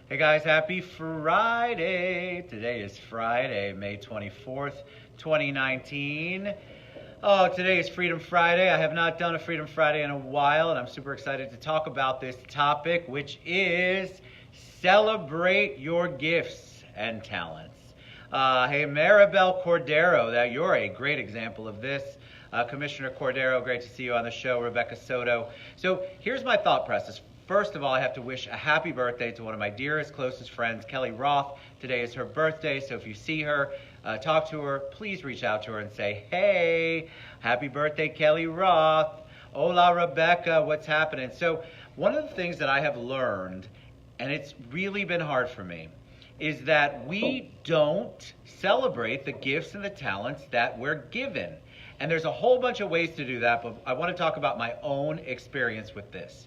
Hey guys, happy Friday. Today is Friday, May 24th, 2019. Oh, today is Freedom Friday. I have not done a Freedom Friday in a while, and I'm super excited to talk about this topic, which is celebrate your gifts and talents. Hey, Maribel Cordero, that you're a great example of this. Commissioner Cordero, great to see you on the show. Rebecca Soto. So here's my thought process. First of all, I have to wish a happy birthday to one of my dearest, closest friends, Kelly Roth. Today is her birthday, so if you see her, talk to her, please reach out to her and say, hey, happy birthday, Kelly Roth. Hola, Rebecca, what's happening? So one of the things that I have learned, and it's really been hard for me, is that we don't celebrate the gifts and the talents that we're given. And there's a whole bunch of ways to do that, but I want to talk about my own experience with this.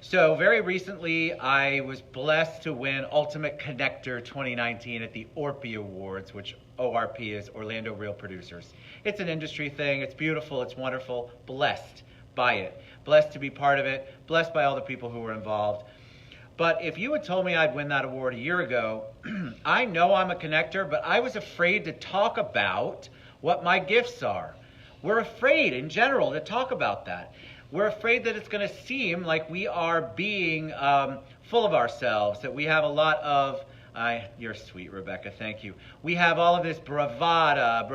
So very recently, I was blessed to win Ultimate Connector 2019 at the ORPE Awards, which ORP is Orlando Real Producers. It's an industry thing. It's beautiful. It's wonderful. Blessed by it. Blessed to be part of it. Blessed by all the people who were involved. But if you had told me I'd win that award a year ago, I know I'm a connector, but I was afraid to talk about what my gifts are. We're afraid in general to talk about that. We're afraid that it's going to seem like we are being full of ourselves, that we have a lot of, you're sweet, Rebecca, thank you. We have all of this bravado.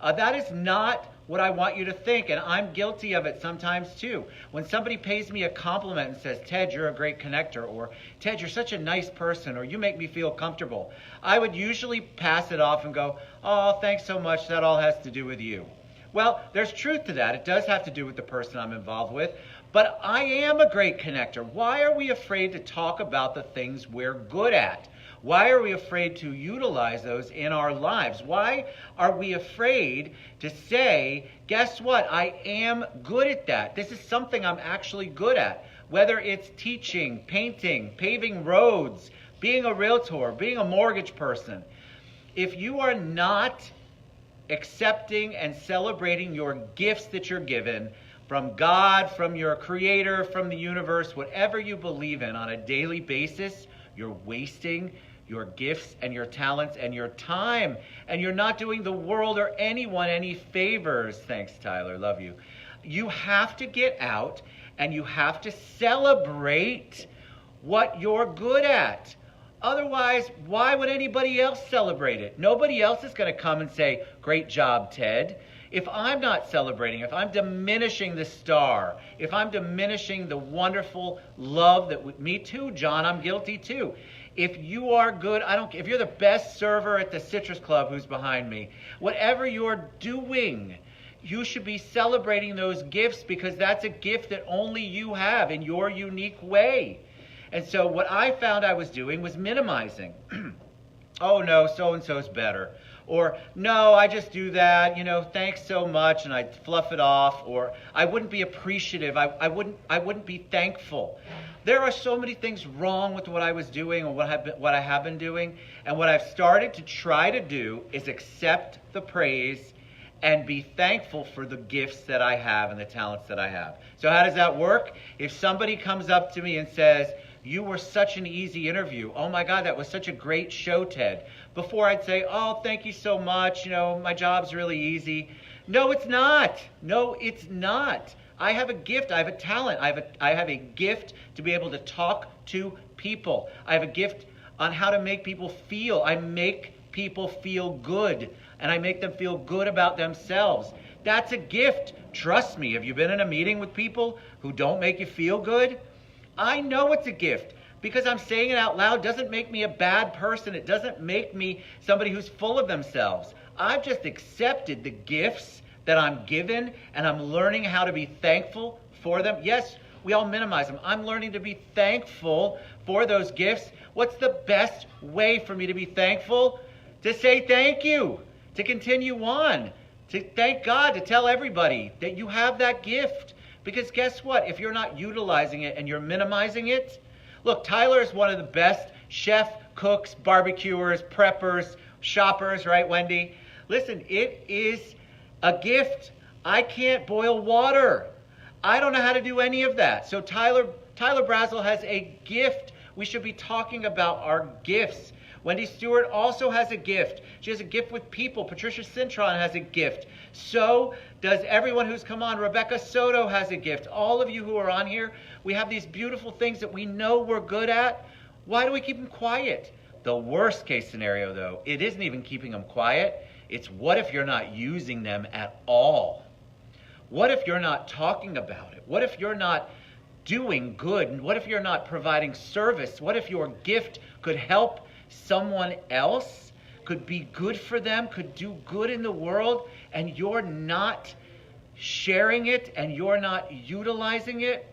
That is not what I want you to think, and I'm guilty of it sometimes too. When somebody pays me a compliment and says, Ted, you're a great connector, or Ted, you're such a nice person, or you make me feel comfortable, I would usually pass it off and go, oh, thanks so much, that all has to do with you. Well, there's truth to that. It does have to do with the person I'm involved with, but I am a great connector. Why are we afraid to talk about the things we're good at? Why are we afraid to utilize those in our lives? Why are we afraid to say, guess what? I am good at that. This is something I'm actually good at. Whether it's teaching, painting, paving roads, being a realtor, being a mortgage person. If you are not accepting and celebrating your gifts that you're given from God, from your creator, from the universe, whatever you believe in on a daily basis, you're wasting your gifts and your talents and your time, and you're not doing the world or anyone any favors. Thanks, Tyler. Love you. You have to get out and you have to celebrate what you're good at. Otherwise, why would anybody else celebrate it? Nobody else is going to come and say, great job, Ted. If I'm not celebrating, if I'm diminishing the star, if I'm diminishing the wonderful love that, me too, John, I'm guilty too. If you are good, if you're the best server at the Citrus Club who's behind me, whatever you're doing, you should be celebrating those gifts because that's a gift that only you have in your unique way. And so what I found I was doing was minimizing. Oh no, so-and-so's better. Or no, I just do that, thanks so much, and I'd fluff it off. Or I wouldn't be appreciative. I wouldn't be thankful. There are so many things wrong with what I was doing or what I have been doing. And what I've started to try to do is accept the praise and be thankful for the gifts that I have and the talents that I have. So how does that work? If somebody comes up to me and says, you were such an easy interview. Oh my God, that was such a great show, Ted. Before I'd say, oh, thank you so much. My job's really easy. No, it's not. No, it's not. I have a gift. I have a talent. I have a gift to be able to talk to people. I have a gift on how to make people feel. I make people feel good, and I make them feel good about themselves. That's a gift. Trust me. Have you been in a meeting with people who don't make you feel good? I know it's a gift. Because I'm saying it out loud doesn't make me a bad person. It doesn't make me somebody who's full of themselves. I've just accepted the gifts that I'm given, and I'm learning how to be thankful for them. Yes, we all minimize them. I'm learning to be thankful for those gifts. What's the best way for me to be thankful? To say thank you, to continue on, to thank God, to tell everybody that you have that gift. Because guess what? If you're not utilizing it and you're minimizing it, look, Tyler is one of the best chef, cooks, barbecuers, preppers, shoppers, right, Wendy? Listen, it is a gift. I can't boil water. I don't know how to do any of that. So Tyler Brazel has a gift We should be talking about our gifts. Wendy Stewart also has a gift. She has a gift with people. Patricia Cintron has a gift. So does everyone who's come on. Rebecca Soto has a gift. All of you who are on here, we have these beautiful things that we know we're good at. Why do we keep them quiet? The worst case scenario, though, it isn't even keeping them quiet. It's what if you're not using them at all? What if you're not talking about it? What if you're not doing good? What if you're not providing service? What if your gift could help someone else, could be good for them, could do good in the world, and you're not sharing it and you're not utilizing it?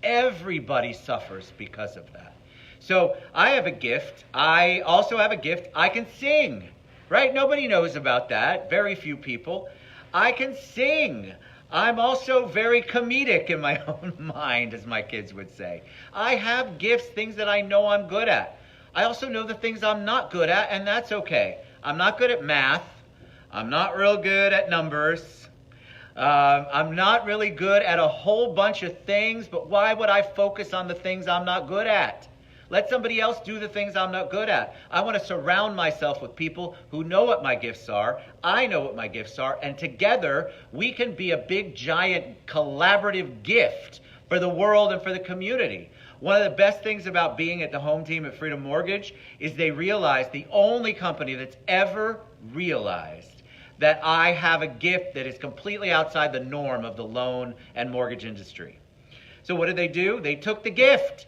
Everybody suffers because of that. So I have a gift. I also have a gift. I can sing, right? Nobody knows about that. Very few people. I can sing. I'm also very comedic in my own mind, as my kids would say. I have gifts, things that I know I'm good at. I also know the things I'm not good at, and that's okay. I'm not good at math. I'm not real good at numbers. I'm not really good at a whole bunch of things, but why would I focus on the things I'm not good at? Let somebody else do the things I'm not good at. I want to surround myself with people who know what my gifts are. I know what my gifts are. And together, we can be a big, giant, collaborative gift for the world and for the community. One of the best things about being at the home team at Freedom Mortgage is they realize, the only company that's ever realized that I have a gift that is completely outside the norm of the loan and mortgage industry. So what did they do? They took the gift.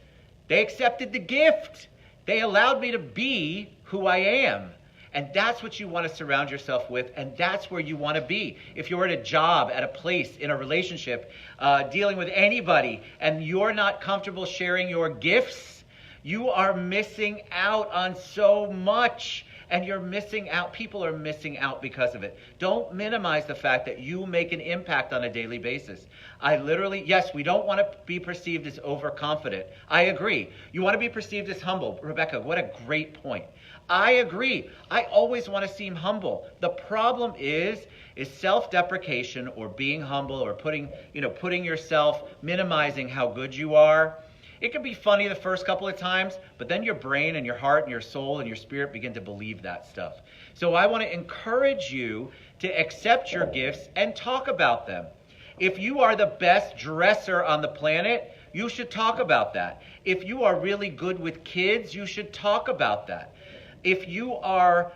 They accepted the gift. They allowed me to be who I am. And that's what you want to surround yourself with, and that's where you want to be. If you're at a job, at a place, in a relationship, dealing with anybody, and you're not comfortable sharing your gifts, you are missing out on so much. And you're missing out. People are missing out because of it. Don't minimize the fact that you make an impact on a daily basis. Yes, we don't want to be perceived as overconfident. I agree. You want to be perceived as humble. Rebecca, what a great point. I agree. I always want to seem humble. The problem is self-deprecation, or being humble, or putting yourself, minimizing how good you are. It can be funny the first couple of times, but then your brain and your heart and your soul and your spirit begin to believe that stuff. So I want to encourage you to accept your gifts and talk about them. If you are the best dresser on the planet, you should talk about that. If you are really good with kids, you should talk about that. If you are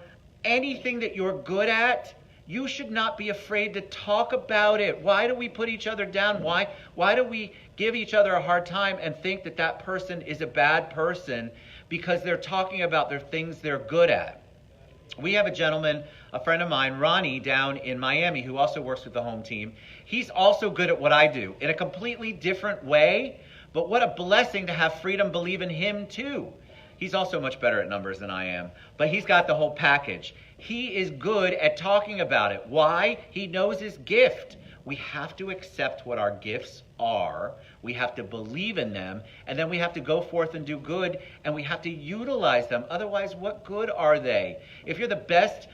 anything that you're good at, you should not be afraid to talk about it. Why do we put each other down? Why do we give each other a hard time and think that that person is a bad person because they're talking about their things they're good at? We have a gentleman, a friend of mine, Ronnie, down in Miami, who also works with the home team. He's also good at what I do in a completely different way, but what a blessing to have Freedom believe in him too. He's also much better at numbers than I am, but he's got the whole package. He is good at talking about it. Why? He knows his gift. We have to accept what our gifts are. We have to believe in them, and then we have to go forth and do good, and we have to utilize them. Otherwise, what good are they? If you're the best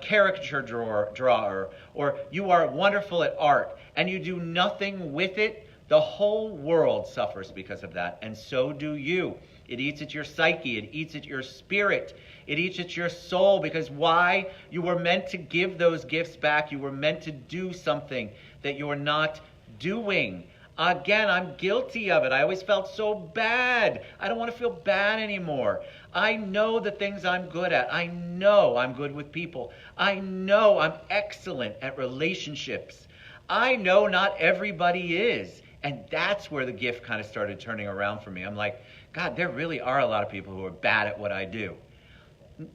caricature drawer, or you are wonderful at art, and you do nothing with it, the whole world suffers because of that, and so do you. It eats at your psyche. It eats at your spirit. It eats at your soul, because why? You were meant to give those gifts back. You were meant to do something that you're not doing. Again, I'm guilty of it. I always felt so bad. I don't want to feel bad anymore. I know the things I'm good at. I know I'm good with people. I know I'm excellent at relationships. I know not everybody is. And that's where the gift kind of started turning around for me. I'm like, God, there really are a lot of people who are bad at what I do.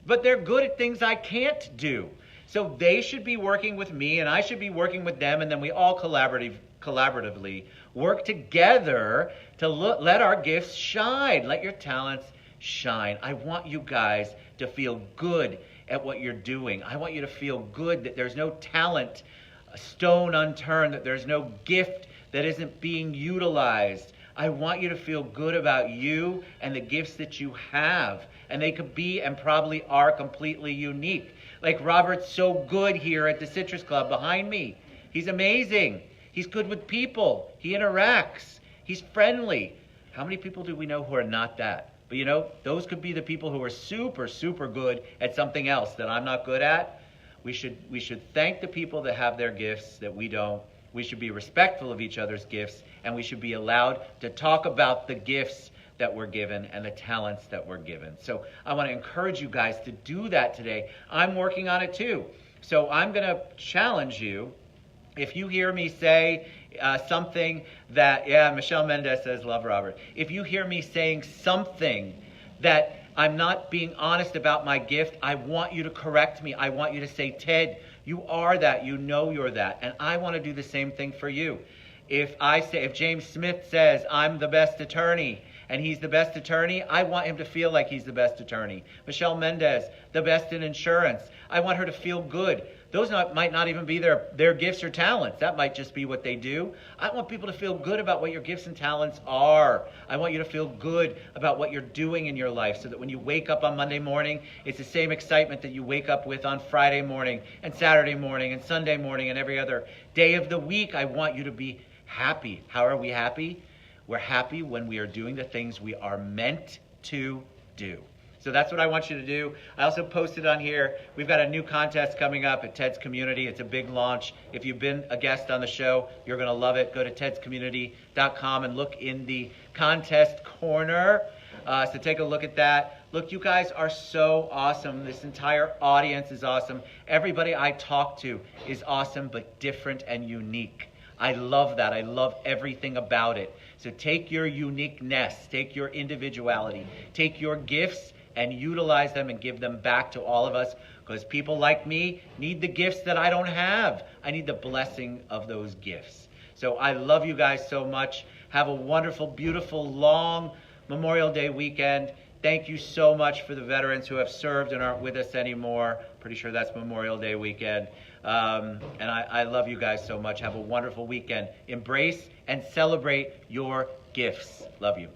But they're good at things I can't do. So they should be working with me, and I should be working with them, and then we all collaboratively work together to let our gifts shine. Let your talents shine. I want you guys to feel good at what you're doing. I want you to feel good that there's no talent, a stone unturned, that there's no gift that isn't being utilized. I want you to feel good about you and the gifts that you have. And they could be and probably are completely unique. Like Robert's so good here at the Citrus Club behind me. He's amazing. He's good with people. He interacts. He's friendly. How many people do we know who are not that? But you know, those could be the people who are super, super good at something else that I'm not good at. We should thank the people that have their gifts that we don't. We should be respectful of each other's gifts, and we should be allowed to talk about the gifts that we're given and the talents that we're given. So I want to encourage you guys to do that today. I'm working on it too. So I'm going to challenge you. If you hear me say something that, yeah, Michelle Mendez says, love Robert. If you hear me saying something that I'm not being honest about my gift, I want you to correct me. I want you to say, Ted, you are that. You know you're that. And I want to do the same thing for you. If James Smith says, I'm the best attorney, and he's the best attorney, I want him to feel like he's the best attorney. Michelle Mendez, the best in insurance. I want her to feel good. Those might not even be their gifts or talents. That might just be what they do. I want people to feel good about what your gifts and talents are. I want you to feel good about what you're doing in your life so that when you wake up on Monday morning, it's the same excitement that you wake up with on Friday morning and Saturday morning and Sunday morning and every other day of the week. I want you to be happy. How are we happy? We're happy when we are doing the things we are meant to do. So that's what I want you to do. I also posted on here, we've got a new contest coming up at Ted's Community. It's a big launch. If you've been a guest on the show, you're going to love it. Go to tedscommunity.com and look in the contest corner. So take a look at that. Look, you guys are so awesome. This entire audience is awesome. Everybody I talk to is awesome, but different and unique. I love that. I love everything about it. So take your uniqueness, take your individuality, take your gifts and utilize them and give them back to all of us, because people like me need the gifts that I don't have. I need the blessing of those gifts. So I love you guys so much. Have a wonderful, beautiful, long Memorial Day weekend. Thank you so much for the veterans who have served and aren't with us anymore. Pretty sure that's Memorial Day weekend. And I love you guys so much. Have a wonderful weekend. Embrace and celebrate your gifts. Love you.